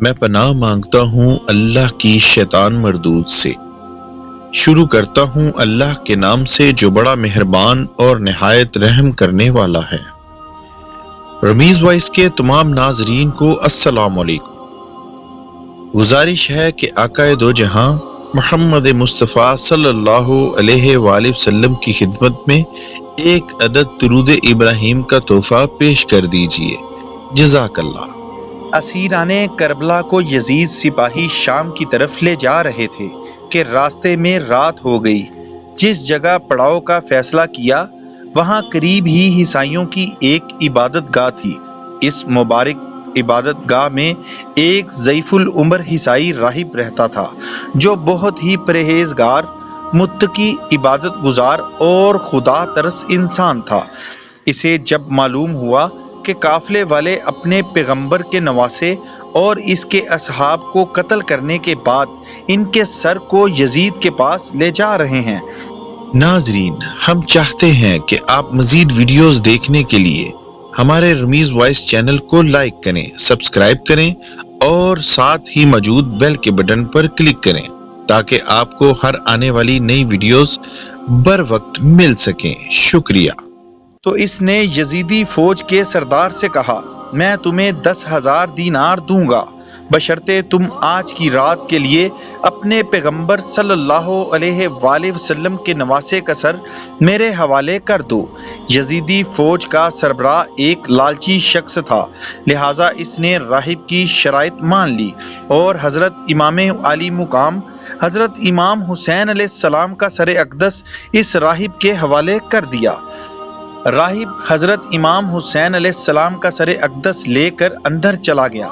میں پناہ مانگتا ہوں اللہ کی شیطان مردود سے۔ شروع کرتا ہوں اللہ کے نام سے جو بڑا مہربان اور نہایت رحم کرنے والا ہے۔ رمیز وائس کے تمام ناظرین کو السلام علیکم۔ گزارش ہے کہ آقا دو جہاں محمد مصطفیٰ صلی اللہ علیہ وآلہ وسلم کی خدمت میں ایک عدد درود ابراہیم کا تحفہ پیش کر دیجئے۔ جزاک اللہ۔ اسیران کربلا کو یزید سپاہی شام کی طرف لے جا رہے تھے کہ راستے میں رات ہو گئی۔ جس جگہ پڑاؤ کا فیصلہ کیا وہاں قریب ہی عیسائیوں کی ایک عبادت گاہ تھی۔ اس مبارک عبادت گاہ میں ایک ضعیف العمر عیسائی راہب رہتا تھا جو بہت ہی پرہیزگار، متقی، عبادت گزار اور خدا ترس انسان تھا۔ اسے جب معلوم ہوا کہ قافلے والے اپنے پیغمبر کے نواسے اور اس کے اصحاب کو قتل کرنے کے بعد ان کے سر کو یزید کے پاس لے جا رہے ہیں۔ ناظرین، ہم چاہتے ہیں کہ آپ مزید ویڈیوز دیکھنے کے لیے ہمارے رمیز وائس چینل کو لائک کریں، سبسکرائب کریں اور ساتھ ہی موجود بیل کے بٹن پر کلک کریں تاکہ آپ کو ہر آنے والی نئی ویڈیوز بر وقت مل سکیں۔ شکریہ۔ تو اس نے یزیدی فوج کے سردار سے کہا، میں تمہیں 10,000 دینار دوں گا بشرطے تم آج کی رات کے لیے اپنے پیغمبر صلی اللہ علیہ وآلہ وسلم کے نواسے کا سر میرے حوالے کر دو۔ یزیدی فوج کا سربراہ ایک لالچی شخص تھا، لہٰذا اس نے راہب کی شرائط مان لی اور حضرت امام عالی مقام حضرت امام حسین علیہ السلام کا سر اقدس اس راہب کے حوالے کر دیا۔ راہب حضرت امام حسین علیہ السلام کا سر اقدس لے کر اندر چلا گیا۔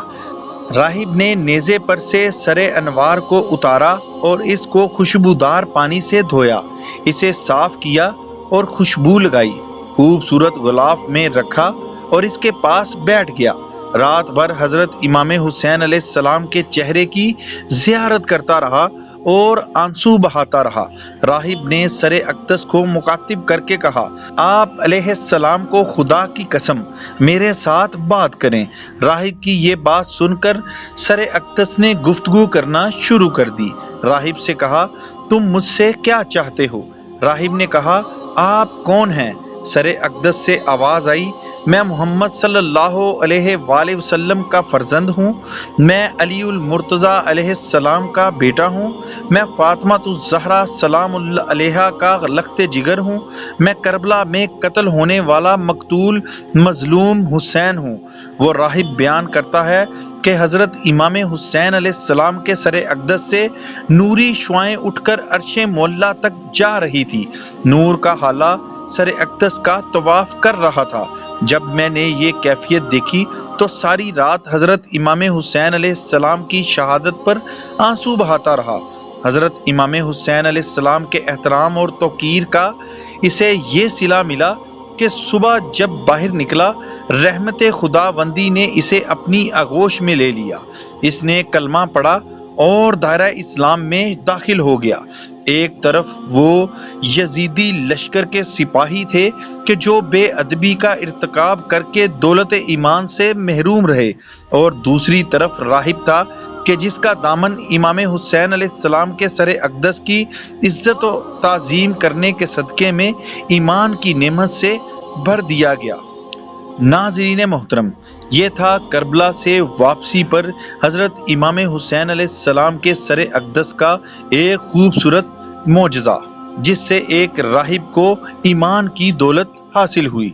راہب نے نیزے پر سے سر انوار کو اتارا اور اس کو خوشبودار پانی سے دھویا، اسے صاف کیا اور خوشبو لگائی، خوبصورت غلاف میں رکھا اور اس کے پاس بیٹھ گیا۔ رات بھر حضرت امام حسین علیہ السلام کے چہرے کی زیارت کرتا رہا اور آنسو بہاتا رہا۔ راہب نے سر اقدس کو مخاطب کر کے کہا، آپ علیہ السلام کو خدا کی قسم میرے ساتھ بات کریں۔ راہب کی یہ بات سن کر سر اقدس نے گفتگو کرنا شروع کر دی۔ راہب سے کہا، تم مجھ سے کیا چاہتے ہو؟ راہب نے کہا، آپ کون ہیں؟ سر اقدس سے آواز آئی، میں محمد صلی اللہ علیہ وآلہ وسلم کا فرزند ہوں، میں علی المرتضیٰ علیہ السلام کا بیٹا ہوں، میں فاطمۃ الزہرا سلام اللہ علیہا کا لخت جگر ہوں، میں کربلا میں قتل ہونے والا مقتول مظلوم حسین ہوں۔ وہ راہب بیان کرتا ہے کہ حضرت امام حسین علیہ السلام کے سر اقدس سے نوری شعائیں اٹھ کر عرش معلیٰ تک جا رہی تھی۔ نور کا ہالہ سر اقدس کا طواف کر رہا تھا۔ جب میں نے یہ کیفیت دیکھی تو ساری رات حضرت امام حسین علیہ السلام کی شہادت پر آنسو بہاتا رہا۔ حضرت امام حسین علیہ السلام کے احترام اور توقیر کا اسے یہ صلہ ملا کہ صبح جب باہر نکلا رحمت خداوندی نے اسے اپنی آغوش میں لے لیا۔ اس نے کلمہ پڑھا اور دائرہ اسلام میں داخل ہو گیا۔ ایک طرف وہ یزیدی لشکر کے سپاہی تھے کہ جو بے ادبی کا ارتکاب کر کے دولت ایمان سے محروم رہے، اور دوسری طرف راہب تھا کہ جس کا دامن امام حسین علیہ السلام کے سر اقدس کی عزت و تعظیم کرنے کے صدقے میں ایمان کی نعمت سے بھر دیا گیا۔ ناظرین محترم، یہ تھا کربلا سے واپسی پر حضرت امام حسین علیہ السلام کے سر اقدس کا ایک خوبصورت معجزہ، جس سے ایک راہب کو ایمان کی دولت حاصل ہوئی۔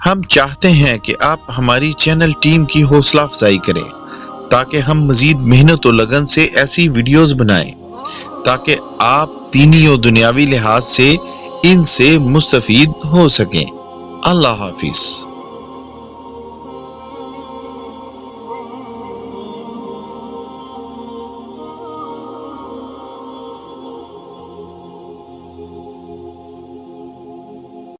ہم چاہتے ہیں کہ آپ ہماری چینل ٹیم کی حوصلہ افزائی کریں تاکہ ہم مزید محنت و لگن سے ایسی ویڈیوز بنائیں تاکہ آپ دینی و دنیاوی لحاظ سے ان سے مستفید ہو سکیں۔ اللہ حافظ۔